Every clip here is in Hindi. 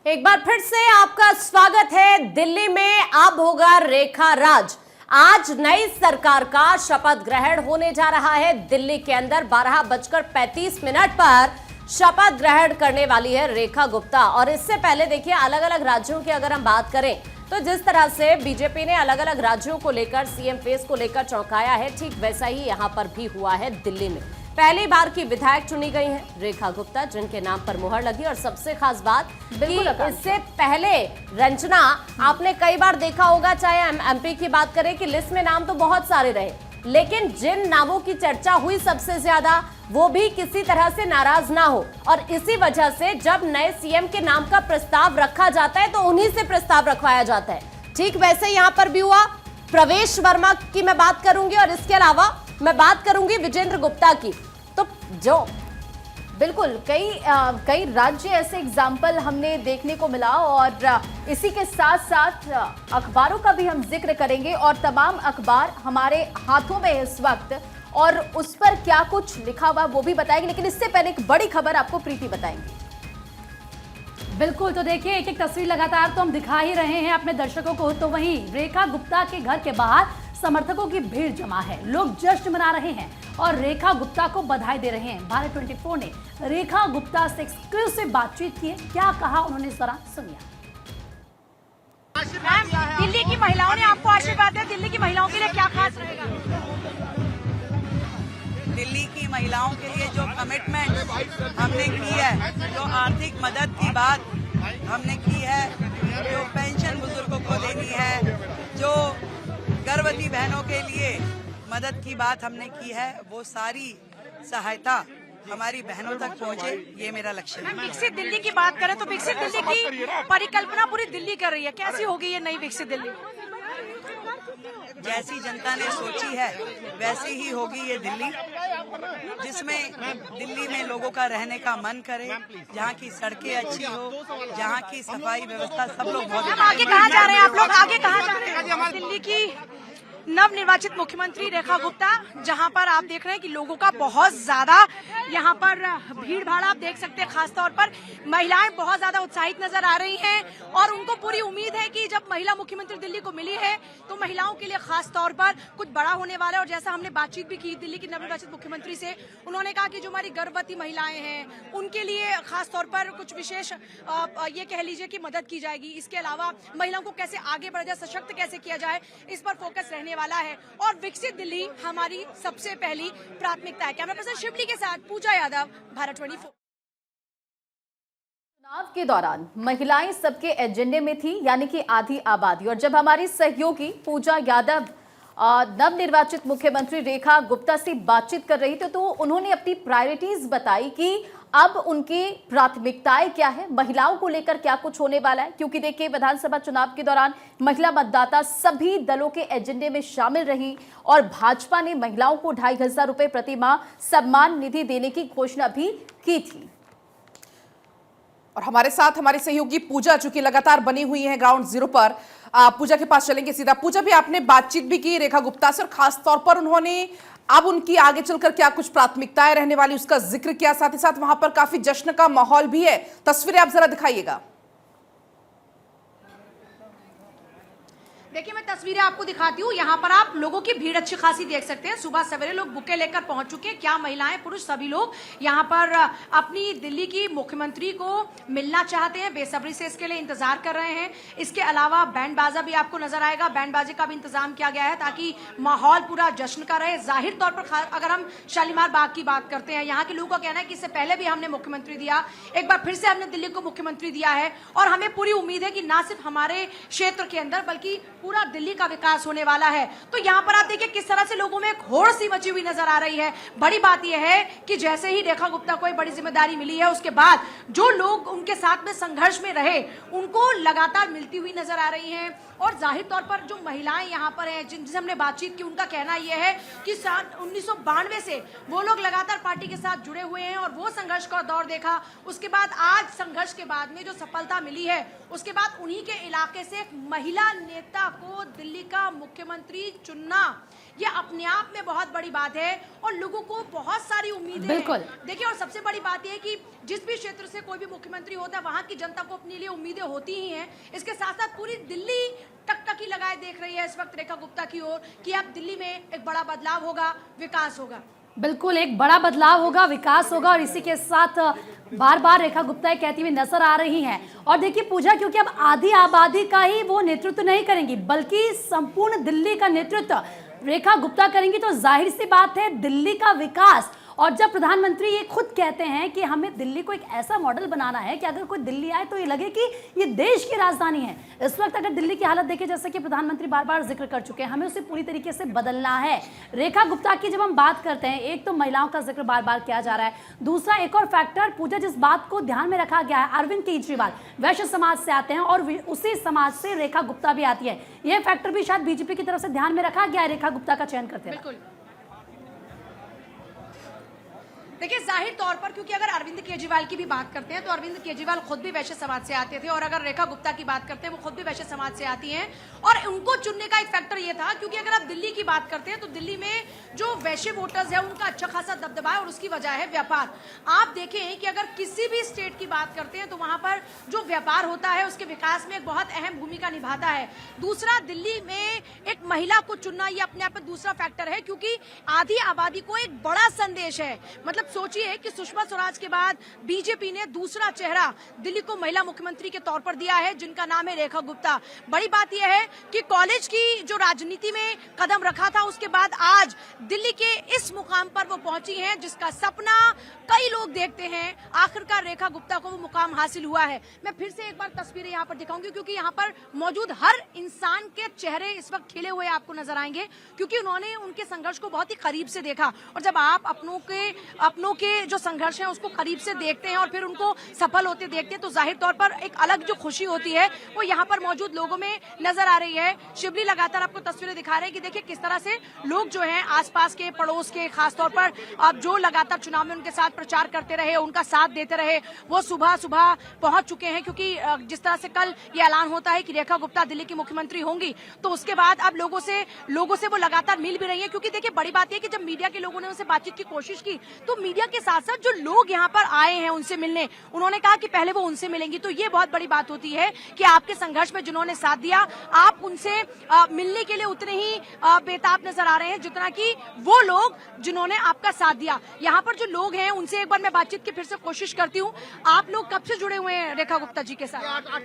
एक बार फिर से आपका स्वागत है। दिल्ली में अब होगा रेखा राज। आज नई सरकार का शपथ ग्रहण होने जा रहा है। दिल्ली के अंदर 12:35 पर शपथ ग्रहण करने वाली है रेखा गुप्ता। और इससे पहले देखिए, अलग अलग राज्यों की अगर हम बात करें तो जिस तरह से बीजेपी ने अलग अलग राज्यों को लेकर सीएम फेस को लेकर चौंकाया है, ठीक वैसा ही यहां पर भी हुआ है। दिल्ली में पहली बार की विधायक चुनी गई हैं रेखा गुप्ता, जिनके नाम पर मुहर लगी। और सबसे खास बात कि इससे पहले रंजना, आपने कई बार देखा होगा, चाहे एमपी की बात करें कि लिस्ट में नाम तो बहुत सारे रहे, लेकिन जिन नामों की चर्चा हुई सबसे ज्यादा, वो भी किसी तरह से नाराज ना हो। और इसी वजह से जब नए सीएम के नाम का प्रस्ताव रखा जाता है तो उन्हीं से प्रस्ताव रखवाया जाता है। ठीक वैसे यहां पर भी हुआ। प्रवेश वर्मा की मैं बात करूंगी और इसके अलावा मैं बात करूंगी विजेंद्र गुप्ता की। तो जो बिल्कुल कई राज्य ऐसे एग्जाम्पल हमने देखने को मिला, और इसी के साथ साथ अखबारों का भी हम जिक्र करेंगे। और तमाम अखबार हमारे हाथों में इस वक्त, और उस पर क्या कुछ लिखा हुआ वो भी बताएंगे। लेकिन इससे पहले एक बड़ी खबर आपको प्रीति बताएंगे। बिल्कुल, तो देखिए, एक एक तस्वीर लगातार तो हम दिखा ही रहे हैं अपने दर्शकों को। तो वहीं रेखा गुप्ता के घर के बाहर समर्थकों की भीड़ जमा है, लोग जश्न मना रहे हैं और रेखा गुप्ता को बधाई दे रहे हैं। भारत 24 ने रेखा गुप्ता से एक्सक्लूसिव बातचीत की है। क्या कहा उन्होंने, जरा सुनिए। दिल्ली की महिलाओं ने आपको आशीर्वाद दिया, दिल्ली की महिलाओं के लिए क्या खास रहेगा? दिल्ली की महिलाओं के लिए जो कमिटमेंट हमने की है, जो आर्थिक मदद की बात हमने की है, जो पेंशन बुजुर्गों को देनी है, जो गर्भवती बहनों के लिए मदद की बात हमने की है, वो सारी सहायता हमारी बहनों तक पहुंचे, ये मेरा लक्ष्य है। विकसित दिल्ली की बात करें तो विकसित दिल्ली की परिकल्पना पूरी दिल्ली कर रही है। कैसी होगी ये नई विकसित दिल्ली? जैसी जनता ने सोची है वैसी ही होगी ये दिल्ली, जिसमें दिल्ली में लोगों का रहने का मन करे, जहाँ की सड़कें अच्छी हो, जहाँ की सफाई व्यवस्था, सब लोग बहुत। आगे कहाँ जा रहे हैं आप लोग, आगे कहाँ जा रहे हैं? दिल्ली की नवनिर्वाचित मुख्यमंत्री रेखा गुप्ता, जहां पर आप देख रहे हैं कि लोगों का बहुत ज्यादा यहां पर भीड़ भाड़ आप देख सकते हैं। खासतौर पर महिलाएं बहुत ज्यादा उत्साहित नजर आ रही हैं और उनको पूरी उम्मीद है कि जब महिला मुख्यमंत्री दिल्ली को मिली है तो महिलाओं के लिए खास तौर पर कुछ बड़ा होने वाला है। और जैसा हमने बातचीत भी की दिल्ली की नवनिर्वाचित मुख्यमंत्री से, उन्होंने कहा कि जो हमारी गर्भवती महिलाएं हैं उनके लिए खासतौर पर कुछ विशेष ये कह लीजिए कि मदद की जाएगी। इसके अलावा महिलाओं को कैसे आगे बढ़ा जाए, सशक्त कैसे किया जाए, इस पर फोकस रहने वाला है। और विकसित दिल्ली हमारी सबसे पहली प्राथमिकता है। कैमरा पर्सन शिवली के साथ पूजा यादव, भारत 24। चुनाव के दौरान महिलाएं सबके एजेंडे में थी, यानी कि आधी आबादी। और जब हमारी सहयोगी पूजा यादव नवनिर्वाचित मुख्यमंत्री रेखा गुप्ता से बातचीत कर रही थी, तो उन्होंने अपनी प्रायोरिटीज बताई कि अब उनकी प्राथमिकताएं क्या है, महिलाओं को लेकर क्या कुछ होने वाला है। क्योंकि देखिए, विधानसभा चुनाव के दौरान महिला मतदाता सभी दलों के एजेंडे में शामिल रही और भाजपा ने महिलाओं को 2500 रुपए प्रति माह सम्मान निधि देने की घोषणा भी की थी। और हमारे साथ हमारी सहयोगी पूजा, चूंकि लगातार बनी हुई है ग्राउंड जीरो पर, पूजा के पास चलेंगे सीधा। पूजा, भी आपने बातचीत भी की रेखा गुप्ता से, और खास तौर पर उन्होंने अब उनकी आगे चलकर क्या कुछ प्राथमिकताएं रहने वाली उसका जिक्र किया। साथ ही साथ वहां पर काफी जश्न का माहौल भी है। तस्वीरें आप जरा दिखाइएगा। देखिए, मैं तस्वीरें आपको दिखाती हूँ। यहाँ पर आप लोगों की भीड़ अच्छी खासी देख सकते हैं। सुबह सवेरे लोग बुके लेकर पहुंच चुके हैं। क्या महिलाएं पुरुष सभी लोग यहाँ पर अपनी दिल्ली की मुख्यमंत्री को मिलना चाहते हैं, बेसब्री से इसके लिए इंतजार कर रहे हैं। इसके अलावा बैंड बाजा भी आपको नजर आएगा, बैंड बाजे का भी इंतजाम किया गया है ताकि माहौल पूरा जश्न का रहे। जाहिर तौर पर अगर हम शालीमार बाग की बात करते हैं, यहाँ के लोगों का कहना है कि इससे पहले भी हमने मुख्यमंत्री दिया, एक बार फिर से हमने दिल्ली को मुख्यमंत्री दिया है और हमें पूरी उम्मीद है कि ना सिर्फ हमारे क्षेत्र के अंदर बल्कि पूरा दिल्ली का विकास होने वाला है। तो यहाँ पर आप देखिए किस तरह से लोगों में एक होड़ सी मची हुई नजर आ रही है। बड़ी बात यह है कि जैसे ही रेखा गुप्ता को एक बड़ी जिम्मेदारी मिली है, उसके बाद जो लोग उनके साथ में संघर्ष में रहे उनको लगातार मिलती हुई नजर आ रही हैं। और जाहिर तौर पर जो महिलाएं यहाँ पर हैं, जिनसे हमने बातचीत की, उनका कहना यह है कि 1992 से वो लोग लगातार पार्टी के साथ जुड़े हुए हैं और वो संघर्ष का दौर देखा। उसके बाद आज संघर्ष के बाद में जो सफलता मिली है, उसके बाद उन्हीं के इलाके से एक महिला नेता को दिल्ली का मुख्यमंत्री चुनना ये अपने आप में बहुत बड़ी बात है और लोगों को बहुत सारी उम्मीदें बिल्कुल। हैं। देखिए, और सबसे बड़ी बात यह है कि जिस भी क्षेत्र से कोई भी मुख्यमंत्री होता है वहां की जनता को अपने लिए उम्मीदें होती ही हैं। इसके साथ साथ पूरी दिल्ली टकटकी लगाए देख रही है इस वक्त रेखा गुप्ता की ओर कि अब दिल्ली में एक बड़ा बदलाव होगा, विकास होगा। बिल्कुल, एक बड़ा बदलाव होगा, विकास होगा और इसी के साथ बार बार रेखा गुप्ता ये कहती हुई नजर आ रही हैं। और देखिए पूजा, क्योंकि अब आधी आबादी का ही वो नेतृत्व नहीं करेंगी बल्कि संपूर्ण दिल्ली का नेतृत्व रेखा गुप्ता करेंगी, तो जाहिर सी बात है दिल्ली का विकास। और जब प्रधानमंत्री ये खुद कहते हैं कि हमें दिल्ली को एक ऐसा मॉडल बनाना है कि अगर कोई दिल्ली आए तो ये लगे कि ये देश की राजधानी है। इस वक्त अगर दिल्ली की हालत देखें, जैसे कि प्रधानमंत्री बार बार जिक्र कर चुके हैं, हमें उसे पूरी तरीके से बदलना है। रेखा गुप्ता की जब हम बात करते हैं, एक तो महिलाओं का जिक्र बार बार किया जा रहा है, दूसरा एक और फैक्टर पूजा जिस बात को ध्यान में रखा गया है, अरविंद केजरीवाल वैश्य समाज से आते हैं और उसी समाज से रेखा गुप्ता भी आती है। यह फैक्टर भी शायद बीजेपी की तरफ से ध्यान में रखा गया है रेखा गुप्ता का चयन करते हैं। बिल्कुल। देखिए, जाहिर तौर पर क्योंकि अगर अरविंद केजरीवाल की भी बात करते हैं तो अरविंद केजरीवाल खुद भी वैश्य समाज से आते थे और अगर रेखा गुप्ता की बात करते हैं वो खुद भी वैश्य समाज से आती हैं। और उनको चुनने का एक फैक्टर ये था क्योंकि अगर आप दिल्ली की बात करते हैं तो दिल्ली में जो वैश्य वोटर्स है उनका अच्छा खासा दबदबा है और उसकी वजह है व्यापार। आप देखें कि अगर किसी भी स्टेट की बात करते हैं तो वहां पर जो व्यापार होता है उसके विकास में एक बहुत अहम भूमिका निभाता है। दूसरा, दिल्ली में एक महिला को चुनना ये अपने आप में दूसरा फैक्टर है क्योंकि आधी आबादी को एक बड़ा संदेश है। मतलब सोचिए कि सुषमा स्वराज के बाद बीजेपी ने दूसरा चेहरा दिल्ली को महिला मुख्यमंत्री के तौर पर दिया है जिनका नाम है रेखा गुप्ता। बड़ी बात यह है कि कॉलेज की जो राजनीति में कदम रखा था उसके बाद आज दिल्ली के इस मुकाम पर वो पहुंची हैं जिसका सपना कई लोग देखते हैं। आखिरकार रेखा गुप्ता को वो मुकाम हासिल हुआ है। मैं फिर से एक बार तस्वीरें यहाँ पर दिखाऊंगी क्योंकि यहाँ पर मौजूद हर इंसान के चेहरे इस वक्त खिले हुए आपको नजर आएंगे क्योंकि उन्होंने उनके संघर्ष को बहुत ही करीब से देखा। और जब आप अपनों के जो संघर्ष है उसको करीब से देखते हैं और फिर उनको सफल होते देखते हैं तो जाहिर तौर पर एक अलग जो खुशी होती है वो यहाँ पर मौजूद लोगों में नजर आ रही है। शिवली लगातार आपको तस्वीरें दिखा रहे हैं कि देखिए किस तरह से लोग जो हैं आसपास के, पड़ोस के, खासतौर पर अब जो लगातार चुनाव में उनके साथ प्रचार करते रहे, उनका साथ देते रहे, वो सुबह सुबह पहुंच चुके हैं क्योंकि जिस तरह से कल ये ऐलान होता है कि रेखा गुप्ता दिल्ली की मुख्यमंत्री होंगी तो उसके बाद अब लोगों से वो लगातार मिल भी रही है। क्योंकि देखिए बड़ी बात यह कि जब मीडिया के लोगों ने उनसे बातचीत की कोशिश की तो मीडिया के साथ साथ जो लोग यहाँ पर आए हैं उनसे मिलने, उन्होंने कहा कि पहले वो उनसे मिलेंगी। तो ये बहुत बड़ी बात होती है कि आपके संघर्ष में जिन्होंने साथ दिया आप उनसे मिलने के लिए उतने ही बेताब नजर आ रहे हैं जितना कि वो लोग जिन्होंने आपका साथ दिया। यहाँ पर जो लोग हैं उनसे एक बार मैं बातचीत की फिर से कोशिश करती हूँ। आप लोग कब से जुड़े हुए हैं रेखा गुप्ता जी के साथ? 8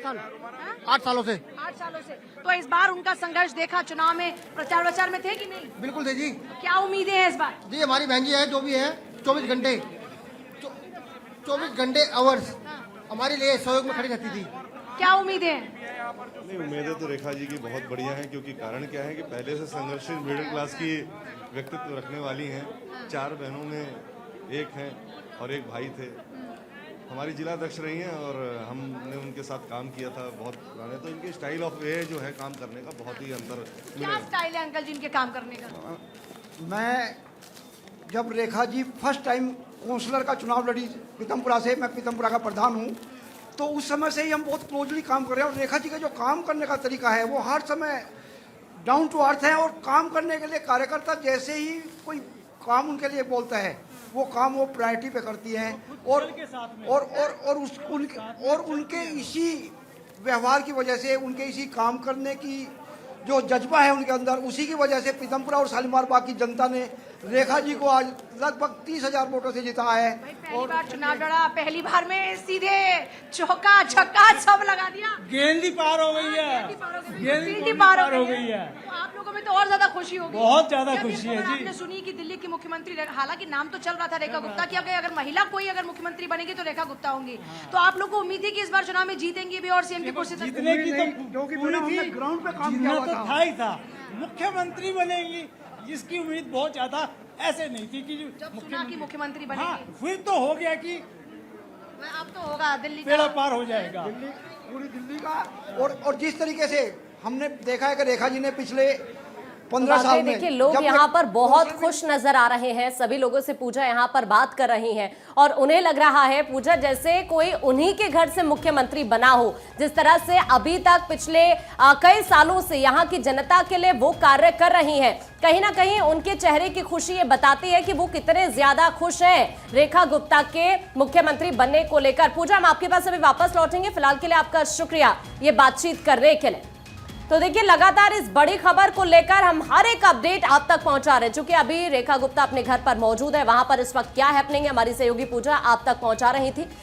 सालों से। 8 सालों से। तो इस बार उनका संघर्ष देखा, चुनाव में प्रचार वचार में थे कि नहीं? बिल्कुल थे जी। क्या उम्मीदें हैं इस बार? जी हमारी बहन जी है जो भी है 24 घंटे आवर्स हमारे लिए सहयोग में खड़ी रहती थी। क्या उम्मीदें हैं? नहीं, उम्मीदें तो रेखा जी की बहुत बढ़िया हैं क्योंकि कारण क्या है कि पहले से संघर्षशील मिडिल क्लास की व्यक्तित्व रखने वाली हैं। 4 बहनों में एक हैं और एक भाई थे। हमारी जिला अध्यक्ष रही हैं और हमने उनके साथ काम किया था बहुत पुराने। तो इनकी स्टाइल ऑफ वे जो है काम करने का बहुत ही अंतर क्या स्टाइल है अंकल जी इनके काम करने का? मैं जब Rekha ji first time counsellor का चुनाव लड़ी पीतमपुरा से, मैं पीतमपुरा का प्रधान हूँ, तो उस समय से ही हम बहुत क्लोजली काम कर रहे हैं। और रेखा जी का जो काम करने का तरीका है वो हर समय डाउन टू अर्थ है और काम करने के लिए कार्यकर्ता जैसे ही कोई काम उनके लिए बोलता है वो काम वो प्रायोरिटी पे करती हैं और उनके इसी व्यवहार की वजह से, उनके इसी काम करने की जो जज्बा है उनके अंदर, उसी की वजह से पीतमपुरा और शालीमार बाग की जनता ने रेखा जी को आज लगभग 30,000 वोटों से जीता है। पहली बार चुनाव लड़ा, पहली बार में सीधे चौका छक्का सब लगा दिया, गेंदी पार हो गई है, गेंदी पार हो गई है। तो आप लोगों में तो और ज्यादा खुशी होगी। बहुत ज्यादा खुशी है जी। आपने सुनी कि दिल्ली की मुख्यमंत्री, हालांकि नाम तो चल रहा था रेखा गुप्ता की, अगर महिला कोई अगर मुख्यमंत्री बनेगी तो रेखा गुप्ता होंगी। तो आप लोग को उम्मीद थी कि इस बार चुनाव में जीतेंगी भी और सीएम की कुर्सी जीतने की तो पूरी थी, ग्राउंड पे काम किया तो था ही था। मुख्यमंत्री बनेगी जिसकी उम्मीद बहुत ज्यादा ऐसे नहीं थी कि मुख्यमंत्री बनेगी। हाँ, फिर तो हो गया कि अब तो होगा दिल्ली बेड़ा पार हो जाएगा। पूरी दिल्ली का और जिस तरीके से हमने देखा है कि रेखा जी ने पिछले 15 साल वाकई में। देखिए लोग जब यहाँ मैं पर बहुत काउंसलर में- खुश नजर आ रहे हैं। सभी लोगों से पूजा यहाँ पर बात कर रही हैं और उन्हें लग रहा है पूजा जैसे कोई उन्हीं के घर से मुख्यमंत्री बना हो। जिस तरह से अभी तक पिछले कई सालों से यहाँ की जनता के लिए वो कार्य कर रही हैं, कहीं ना कहीं उनके चेहरे की खुशी ये बताती है कि वो कितने ज्यादा खुश हैं रेखा गुप्ता के मुख्यमंत्री बनने को लेकर। पूजा, हम आपके पास अभी वापस लौटेंगे, फिलहाल के लिए आपका शुक्रिया ये बातचीत करने के लिए। तो देखिए लगातार इस बड़ी खबर को लेकर हम हर एक अपडेट आप तक पहुंचा रहे हैं। चूंकि अभी रेखा गुप्ता अपने घर पर मौजूद है, वहां पर इस वक्त क्या हैपनिंग है हमारी सहयोगी पूजा आप तक पहुंचा रही थी।